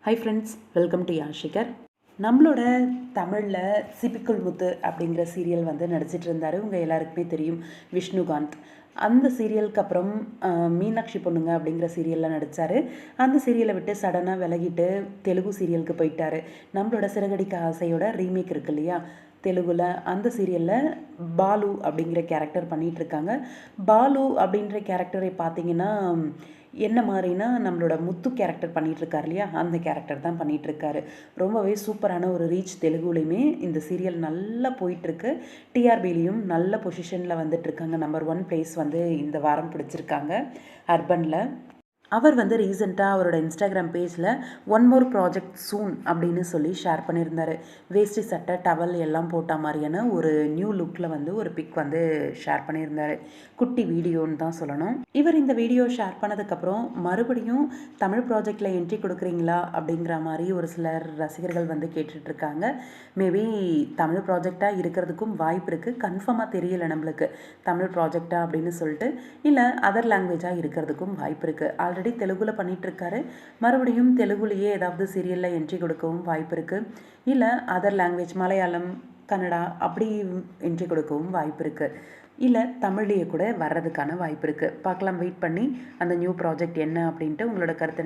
High friends, welcome to யாஷிகர். நம்மளோட தமிழில் சிபிக்குள் முத்து அப்படிங்கிற சீரியல் வந்து நடிச்சிட்டு இருந்தார். உங்கள் எல்லாருக்குமே தெரியும், விஷ்ணுகாந்த். அந்த சீரியலுக்கு அப்புறம் மீனாட்சி பொண்ணுங்க அப்படிங்கிற சீரியலில் நடித்தார். அந்த சீரியலை விட்டு சடனாக விலகிட்டு தெலுங்கு சீரியலுக்கு போயிட்டார். நம்மளோட சிறகடிக்க ஆசையோட ரீமேக் இருக்கு இல்லையா, தெலுங்கில் அந்த சீரியலில் பாலு அப்படிங்கிற கேரக்டர் பண்ணிகிட்ருக்காங்க. பாலு அப்படின்ற கேரக்டரை பார்த்தீங்கன்னா என்ன மாதிரினா நம்மளோட முத்து கேரக்டர் பண்ணிகிட்ருக்காரு இல்லையா, அந்த கேரக்டர் தான் பண்ணிகிட்ருக்காரு. ரொம்பவே சூப்பரான ஒரு ரீச் தெலுங்குலேயுமே இந்த சீரியல் நல்லா போயிட்டுருக்கு. டிஆர்பிலையும் நல்ல பொசிஷனில் வந்துட்டுருக்காங்க. நம்பர் 1 பிளேஸ் வந்து இந்த வாரம் பிடிச்சிருக்காங்க அர்பனில். அவர் வந்து ரீசெண்டாக அவரோட இன்ஸ்டாகிராம் பேஜில் ஒன் மோர் ப்ராஜெக்ட் சூன் அப்படின்னு சொல்லி ஷேர் பண்ணியிருந்தார். வேஷ்டி சட்டை டவல் எல்லாம் போட்ட மாதிரியான ஒரு நியூ லுக்கில் வந்து ஒரு பிக் வந்து ஷேர் பண்ணியிருந்தார். குட்டி வீடியோன்னு தான் சொல்லணும். இவர் இந்த வீடியோ ஷேர் பண்ணதுக்கப்புறம் மறுபடியும் தமிழ் ப்ராஜெக்டில் என்ட்ரி கொடுக்குறீங்களா அப்படிங்கிற மாதிரி ஒரு சிலர் ரசிகர்கள் வந்து கேட்டுட்ருக்காங்க. மேபி தமிழ் ப்ராஜெக்டாக இருக்கிறதுக்கும் வாய்ப்பு இருக்குது. கன்ஃபார்மாக தெரியலை நம்மளுக்கு தமிழ் ப்ராஜெக்டாக அப்படின்னு சொல்லிட்டு. இல்லை அதர் லாங்குவேஜாக இருக்கிறதுக்கும் வாய்ப்பு இருக்குது. ஆல்ரெடி தெலுங்குல பண்ணிகிட்ருக்காரு. மறுபடியும் தெலுங்குலேயே ஏதாவது சீரியலில் என்ட்ரி கொடுக்கவும் வாய்ப்பு இருக்குது. இல்லை அதர் லாங்குவேஜ் மலையாளம், கன்னடா அப்படி என்ட்ரி கொடுக்கவும் வாய்ப்பு இருக்குது. இல்லை தமிழ்லேயே கூட வர்றதுக்கான வாய்ப்பு இருக்குது. பார்க்கலாம், வெயிட் பண்ணி அந்த நியூ ப்ராஜெக்ட் என்ன அப்படின்ட்டு உங்களோட கருத்து